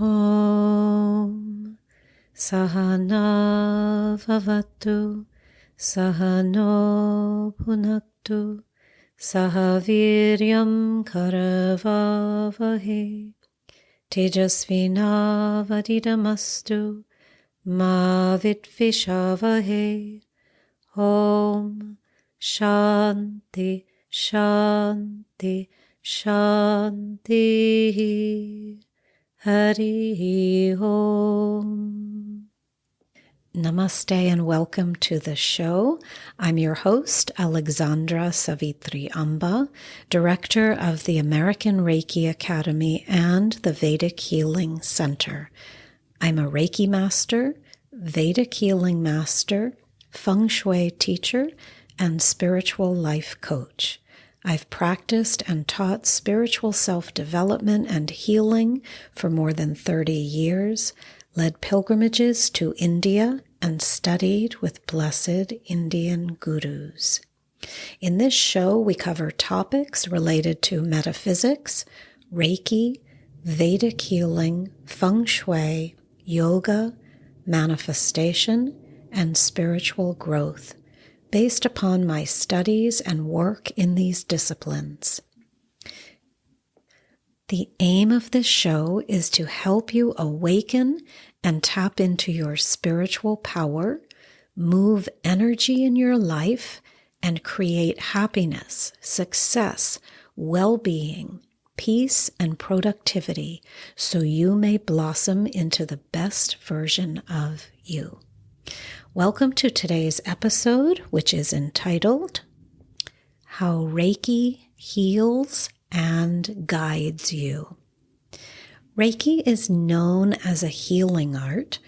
Om Sahana Vavatu Sahano Punaktu Sahaviryam Karavavahe Tejasvina Vadidamastu Ma Vidvishavahe. Om Shanti Shanti Shanti. Hari Om. Namaste and welcome to the show. I'm your host, Alexandra Savithri Amba, Director of the American Reiki Academy and the Vedic Healing Center. I'm a Reiki master, Vedic healing master, Feng Shui teacher, and spiritual life coach. I've practiced and taught spiritual self-development and healing for more than 30 years, led pilgrimages to India, and studied with blessed Indian gurus. In this show, we cover topics related to metaphysics, Reiki, Vedic healing, Feng Shui, yoga, manifestation, and spiritual growth, based upon my studies and work in these disciplines. The aim of this show is to help you awaken and tap into your spiritual power, move energy in your life, and create happiness, success, well-being, peace, and productivity so you may blossom into the best version of you. Welcome to today's episode, which is entitled, How Reiki Heals and Guides You. Reiki is known as a healing art,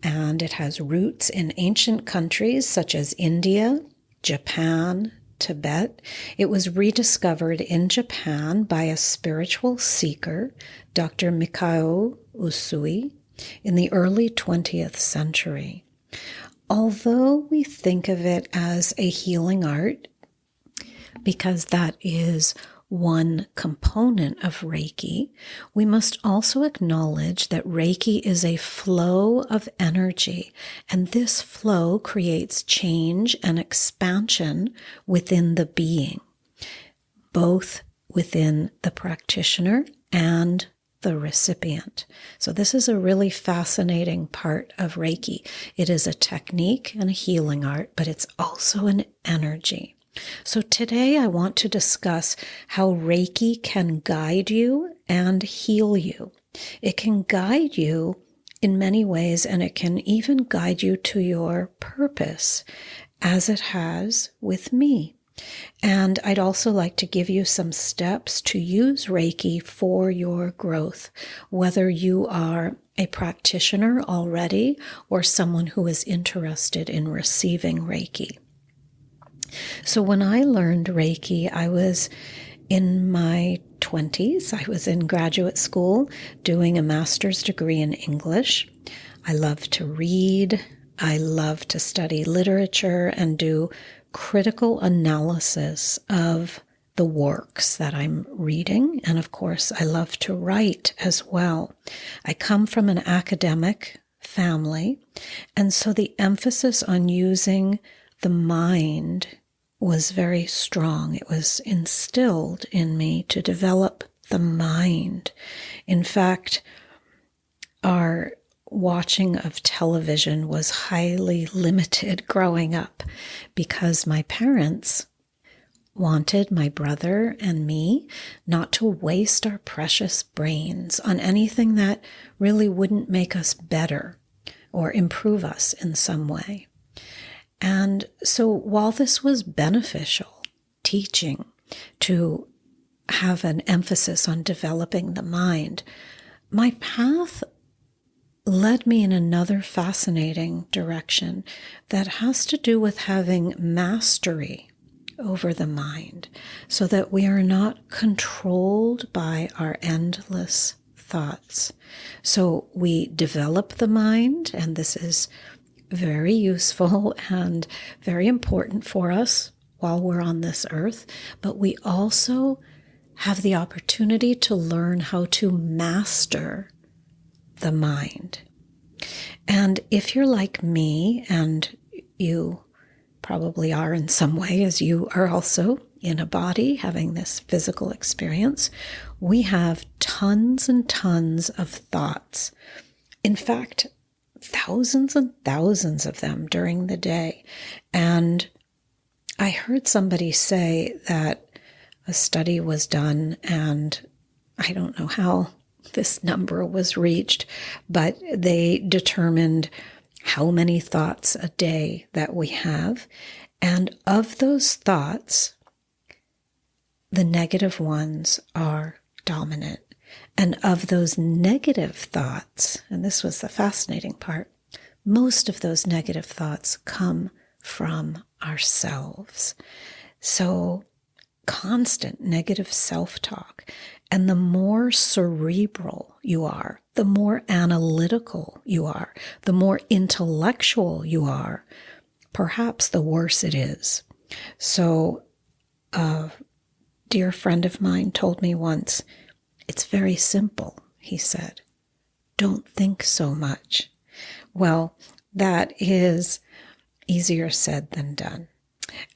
and it has roots in ancient countries such as India, Japan, Tibet. It was rediscovered in Japan by a spiritual seeker, Dr. Mikao Usui, in the early 20th century. Although we think of it as a healing art, because that is one component of Reiki, we must also acknowledge that Reiki is a flow of energy, and this flow creates change and expansion within the being, both within the practitioner and the recipient. So this is a really fascinating part of Reiki. It is a technique and a healing art, but it's also an energy. So today I want to discuss how Reiki can guide you and heal you. It can guide you in many ways, and it can even guide you to your purpose, as it has with me. And I'd also like to give you some steps to use Reiki for your growth, whether you are a practitioner already or someone who is interested in receiving Reiki. So when I learned Reiki, I was in my 20s. I was in graduate school doing a master's degree in English. I love to read. I love to study literature and do critical analysis of the works that I'm reading. And of course, I love to write as well. I come from an academic family, and so the emphasis on using the mind was very strong. It was instilled in me to develop the mind. In fact, our watching of television was highly limited growing up because my parents wanted my brother and me not to waste our precious brains on anything that really wouldn't make us better or improve us in some way. And so while this was beneficial, teaching to have an emphasis on developing the mind, my path led me in another fascinating direction that has to do with having mastery over the mind so that we are not controlled by our endless thoughts. So we develop the mind, and this is very useful and very important for us while we're on this earth, but we also have the opportunity to learn how to master the mind. And if you're like me, and you probably are in some way, as you are also in a body having this physical experience, we have tons and tons of thoughts. In fact, thousands and thousands of them during the day. And I heard somebody say that a study was done, and I don't know how this number was reached, but they determined how many thoughts a day that we have. And of those thoughts, the negative ones are dominant. And of those negative thoughts, and this was the fascinating part, most of those negative thoughts come from ourselves. So constant negative self-talk. And the more cerebral you are, the more analytical you are, the more intellectual you are, perhaps the worse it is. So a dear friend of mine told me once, "It's very simple," he said. "Don't think so much." Well, that is easier said than done.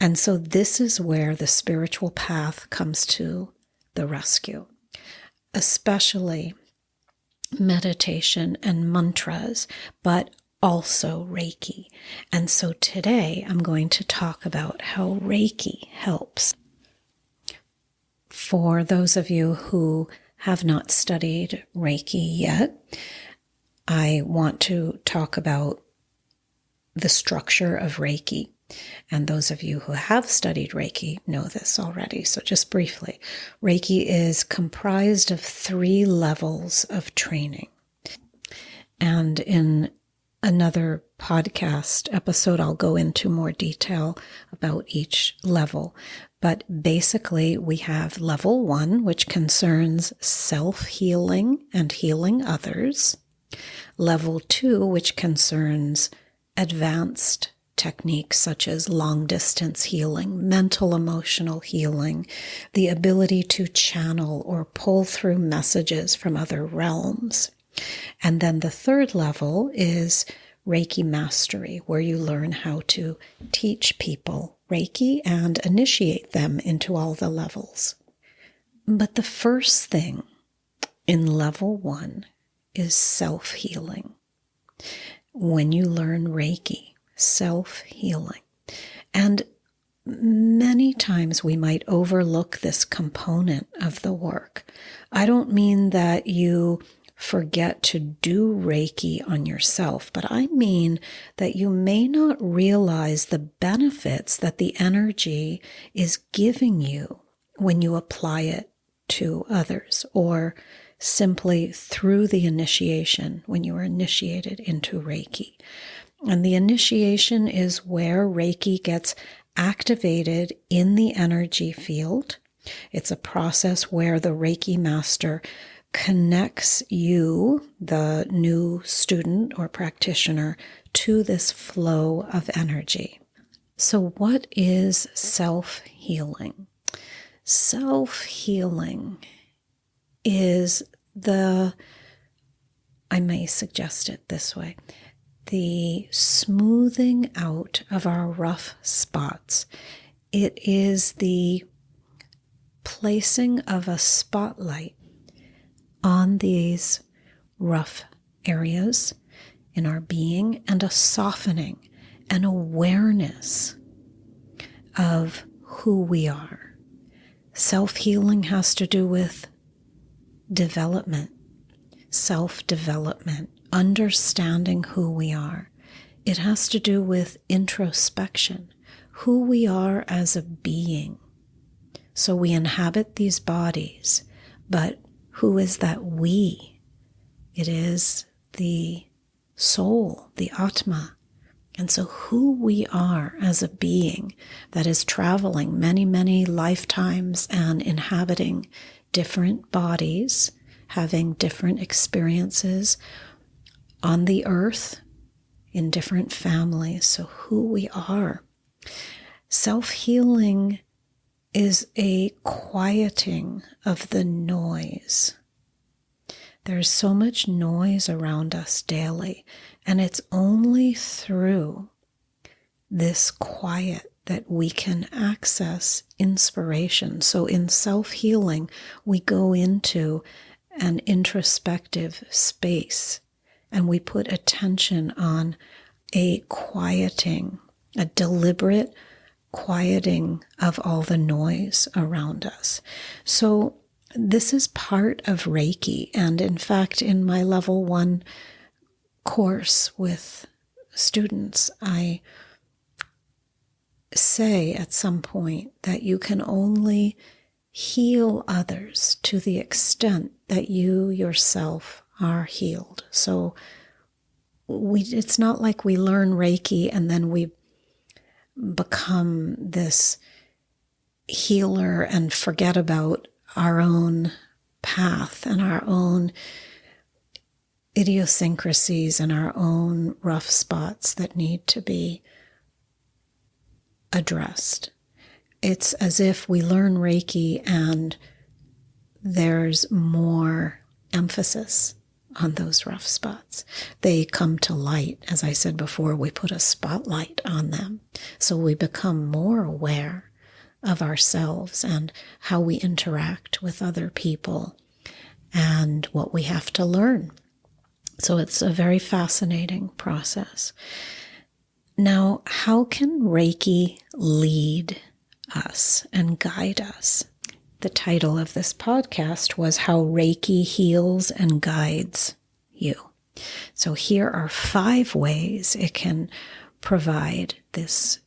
And so this is where the spiritual path comes to the rescue, especially meditation and mantras, but also Reiki. And so today I'm going to talk about how Reiki helps. For those of you who have not studied Reiki yet, I want to talk about the structure of Reiki. And those of you who have studied Reiki know this already. So just briefly, Reiki is comprised of 3 levels of training. And in another podcast episode, I'll go into more detail about each level. But basically, we have level 1, which concerns self-healing and healing others. Level 2, which concerns advanced techniques such as long-distance healing, mental emotional healing, the ability to channel or pull through messages from other realms. And then the 3rd level is Reiki mastery, where you learn how to teach people Reiki and initiate them into all the levels. But the first thing in level 1 is self-healing. When you learn Reiki, self-healing. And many times we might overlook this component of the work. I don't mean that you forget to do Reiki on yourself, but I mean that you may not realize the benefits that the energy is giving you when you apply it to others, or simply through the initiation when you are initiated into Reiki. And the initiation is where Reiki gets activated in the energy field. It's a process where the Reiki master connects you, the new student or practitioner, to this flow of energy. So what is self-healing? Self-healing is I may suggest it this way, the smoothing out of our rough spots. It is the placing of a spotlight on these rough areas in our being, and a softening, an awareness of who we are. Self-healing has to do with development, self-development, understanding who we are. It has to do with introspection, who we are as a being. So we inhabit these bodies, but who is that we? It is the soul, the Atma. And so who we are as a being that is traveling many, many lifetimes and inhabiting different bodies, having different experiences on the earth in different families. So who we are. Self-healing is a quieting of the noise. There's so much noise around us daily, and it's only through this quiet that we can access inspiration. So in self-healing, we go into an introspective space and we put attention on a quieting, a deliberate quieting of all the noise around us. So this is part of Reiki. And in fact, in my level 1 course with students, I say at some point that you can only heal others to the extent that you yourself are healed. So it's not like we learn Reiki and then we become this healer and forget about our own path and our own idiosyncrasies and our own rough spots that need to be addressed. It's as if we learn Reiki and there's more emphasis on those rough spots. They come to light. As I said before, we put a spotlight on them. So we become more aware of ourselves and how we interact with other people and what we have to learn. So it's a very fascinating process. Now, how can Reiki lead us and guide us? The title of this podcast was How Reiki Heals and Guides You. So here are 5 ways it can provide this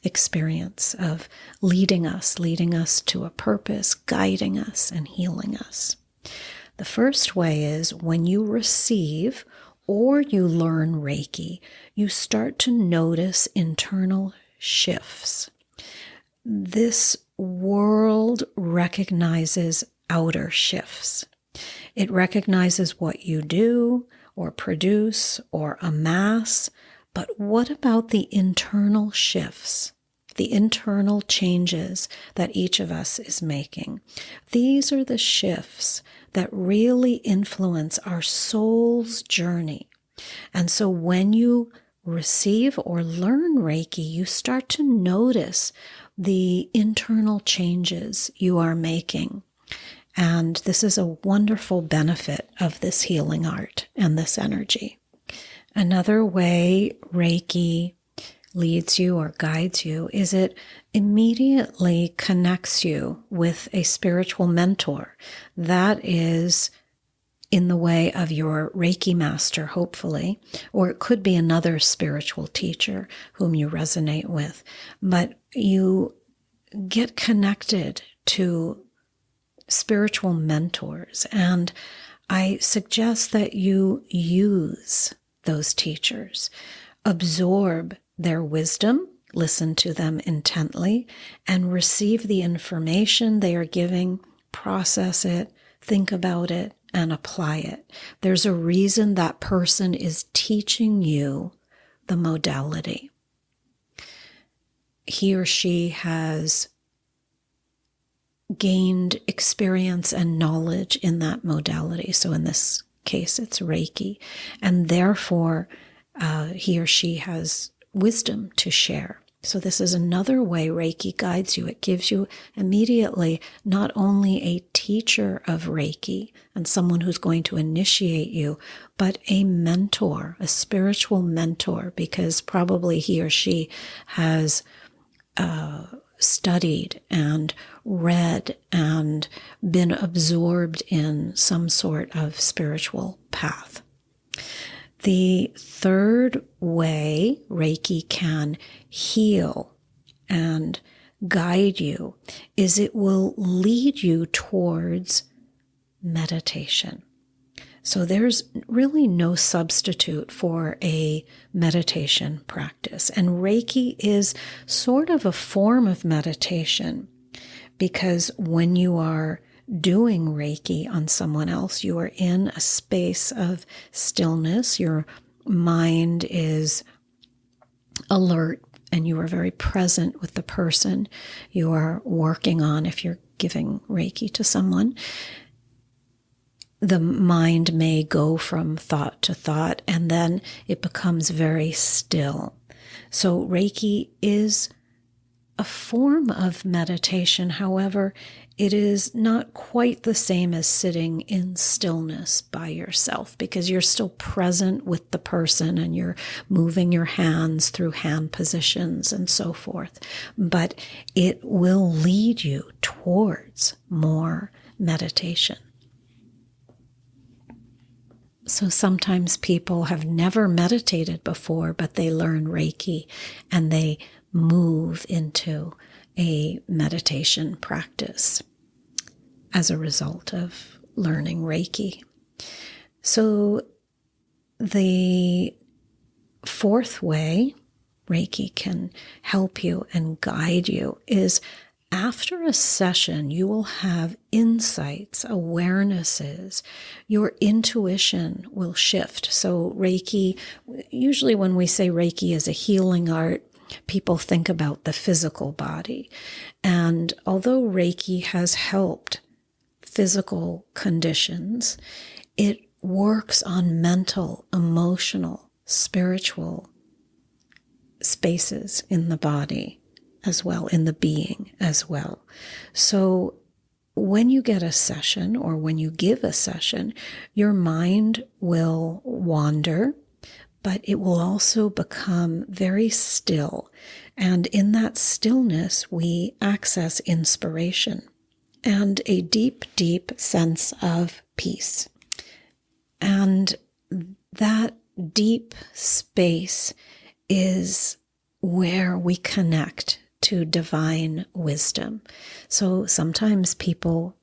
experience of leading us to a purpose, guiding us, and healing us. The first way is when you receive or you learn Reiki, you start to notice internal shifts. This world recognizes outer shifts. It recognizes what you do or produce or amass, but what about the internal shifts, the internal changes that each of us is making? These are the shifts that really influence our soul's journey. And so when you receive or learn Reiki, you start to notice the internal changes you are making. And this is a wonderful benefit of this healing art and this energy. Another way Reiki leads you or guides you is it immediately connects you with a spiritual mentor. That is in the way of your Reiki master, hopefully, or it could be another spiritual teacher whom you resonate with. But you get connected to spiritual mentors, and I suggest that you use those teachers, absorb their wisdom, listen to them intently, and receive the information they are giving, process it, think about it, and apply it. There's a reason that person is teaching you the modality. He or she has gained experience and knowledge in that modality. So in this case, it's Reiki. And therefore, he or she has wisdom to share. So this is another way Reiki guides you. It gives you immediately not only a teacher of Reiki and someone who's going to initiate you, but a mentor, a spiritual mentor, because probably he or she has studied and read and been absorbed in some sort of spiritual path. The third way Reiki can heal and guide you is it will lead you towards meditation. So there's really no substitute for a meditation practice. And Reiki is sort of a form of meditation because when you are doing Reiki on someone else, you are in a space of stillness. Your mind is alert and you are very present with the person you are working on if you're giving Reiki to someone. the mind may go from thought to thought, and then it becomes very still. So Reiki is a form of meditation. However, it is not quite the same as sitting in stillness by yourself, because you're still present with the person and you're moving your hands through hand positions and so forth. But it will lead you towards more meditation. So sometimes people have never meditated before, but they learn Reiki and they move into a meditation practice as a result of learning Reiki. So the fourth way Reiki can help you and guide you is after a session, you will have insights, awarenesses. Your intuition will shift. So Reiki, usually when we say Reiki is a healing art, people think about the physical body. And although Reiki has helped physical conditions, it works on mental, emotional, spiritual spaces in the body as well, in the being as well. So when you get a session or when you give a session, your mind will wander, but it will also become very still. And in that stillness, we access inspiration and a deep, deep sense of peace. And that deep space is where we connect to divine wisdom. So sometimes people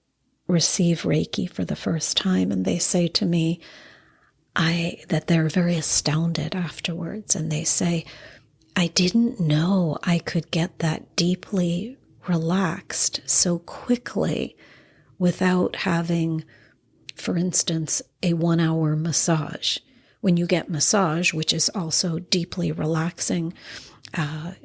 receive Reiki for the first time and they say to me that they're very astounded afterwards. And they say, I didn't know I could get that deeply relaxed so quickly without having, for instance, a 1-hour massage. When you get massage, which is also deeply relaxing,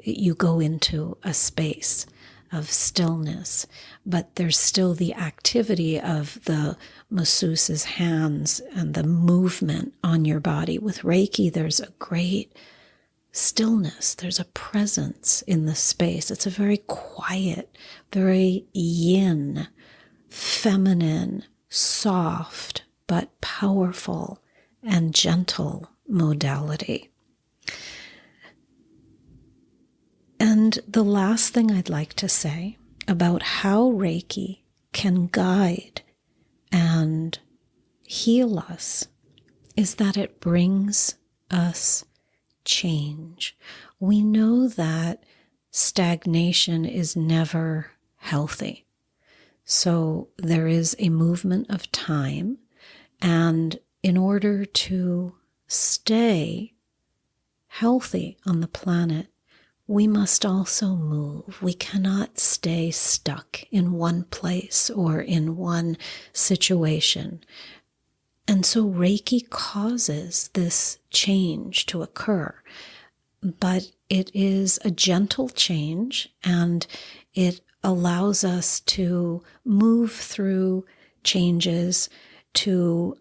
you go into a space of stillness, but there's still the activity of the masseuse's hands and the movement on your body. With Reiki, there's a great stillness. There's a presence in the space. It's a very quiet, very yin, feminine, soft, but powerful and gentle modality. And the last thing I'd like to say about how Reiki can guide and heal us is that it brings us change. We know that stagnation is never healthy. So there is a movement of time, and in order to stay healthy on the planet, we must also move. We cannot stay stuck in one place or in one situation. And so Reiki causes this change to occur. But it is a gentle change, and it allows us to move through changes to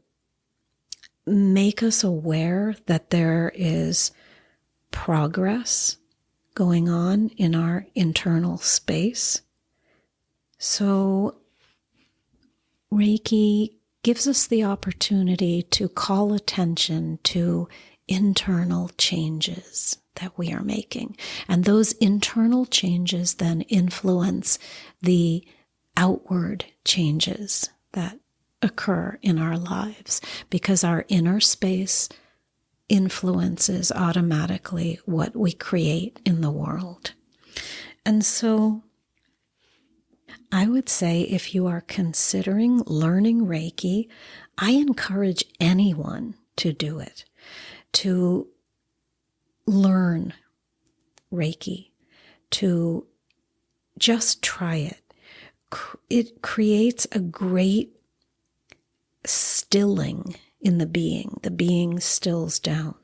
make us aware that there is progress going on in our internal space. So Reiki gives us the opportunity to call attention to internal changes that we are making. And those internal changes then influence the outward changes that occur in our lives, because our inner space influences automatically what we create in the world. And so I would say if you are considering learning Reiki, I encourage anyone to do it, to learn Reiki, to just try it. It creates a great stilling in the being. The being stills down.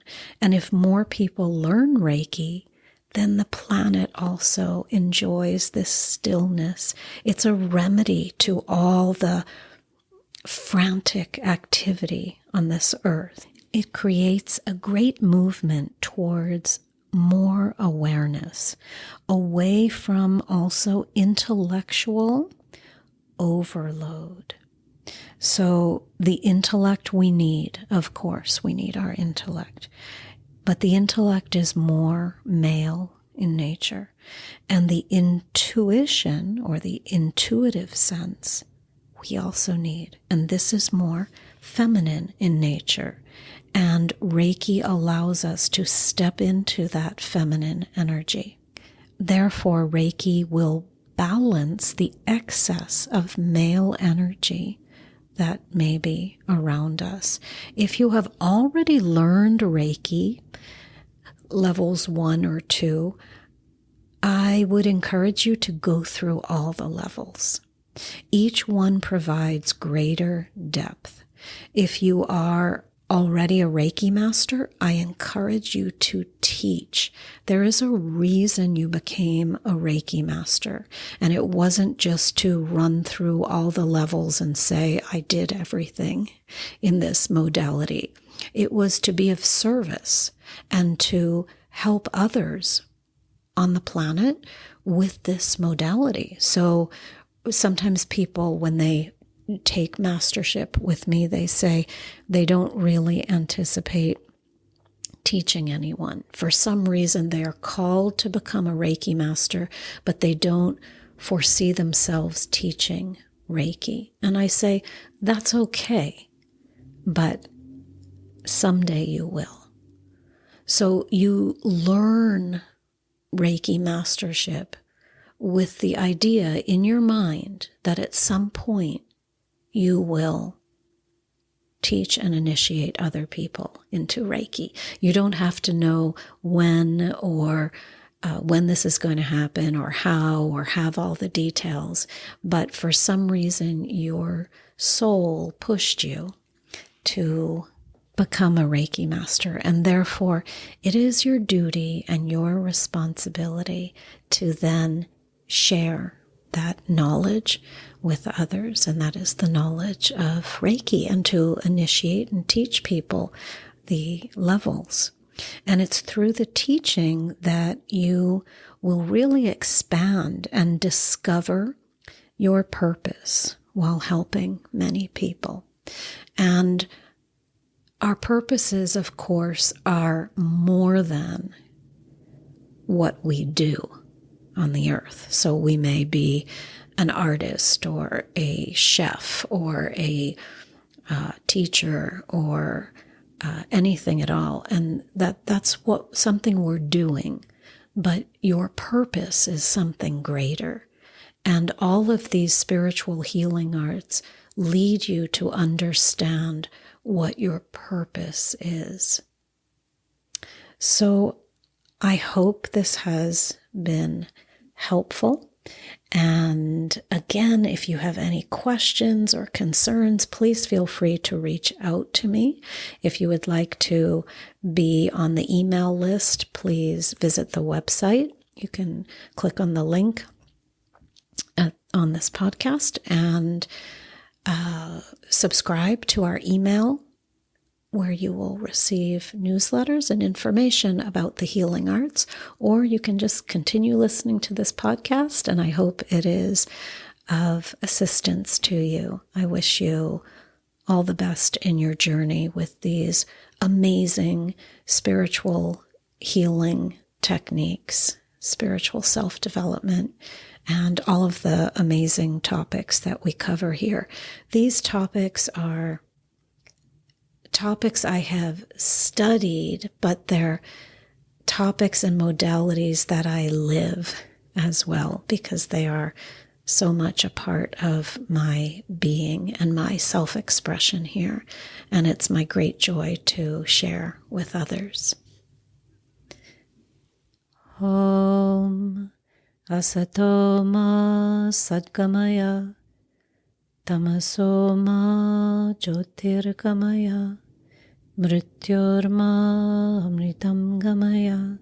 And if more people learn Reiki, then the planet also enjoys this stillness. It's a remedy to all the frantic activity on this earth. It creates a great movement towards more awareness, away from also intellectual overload. So the intellect we need, of course, we need our intellect, but the intellect is more male in nature, and the intuition or the intuitive sense we also need, and this is more feminine in nature, and Reiki allows us to step into that feminine energy. Therefore, Reiki will balance the excess of male energy that may be around us. If you have already learned Reiki, levels 1 or 2, I would encourage you to go through all the levels. Each one provides greater depth. If you are already a Reiki master, I encourage you to teach. There is a reason you became a Reiki master, and it wasn't just to run through all the levels and say, I did everything in this modality. It was to be of service and to help others on the planet with this modality. So sometimes people, when they take mastership with me, they say they don't really anticipate teaching anyone. For some reason, they are called to become a Reiki master, but they don't foresee themselves teaching Reiki. And I say, that's okay, but someday you will. So you learn Reiki mastership with the idea in your mind that at some point you will teach and initiate other people into Reiki. You don't have to know when or when this is going to happen or how or have all the details, but for some reason your soul pushed you to become a Reiki master, and therefore it is your duty and your responsibility to then share that knowledge with others, and that is the knowledge of Reiki, and to initiate and teach people the levels. And it's through the teaching that you will really expand and discover your purpose while helping many people. And our purposes, of course, are more than what we do on the earth. So we may be an artist or a chef or a teacher or anything at all, and that's something we're doing. But your purpose is something greater, and all of these spiritual healing arts lead you to understand what your purpose is. So I hope this has been helpful. And again, if you have any questions or concerns, please feel free to reach out to me. If you would like to be on the email list, please visit the website. You can click on the link on this podcast and subscribe to our email, where you will receive newsletters and information about the healing arts, or you can just continue listening to this podcast, and I hope it is of assistance to you. I wish you all the best in your journey with these amazing spiritual healing techniques, spiritual self-development, and all of the amazing topics that we cover here. These topics are topics I have studied, but they're topics and modalities that I live as well, because they are so much a part of my being and my self-expression here. And it's my great joy to share with others. Om Asato Ma Sadgamaya Tamaso Ma Jyotirgamaya Mrityorma Amritam Gamaya.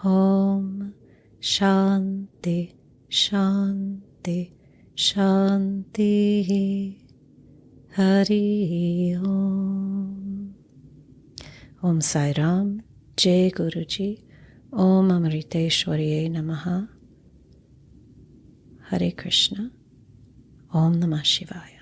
Om Shanti Shanti Shanti. Hari Om. Om Sai Ram. Jai Guruji. Om Amriteshwariye Namaha. Hare Krishna. Om Namah Shivaya.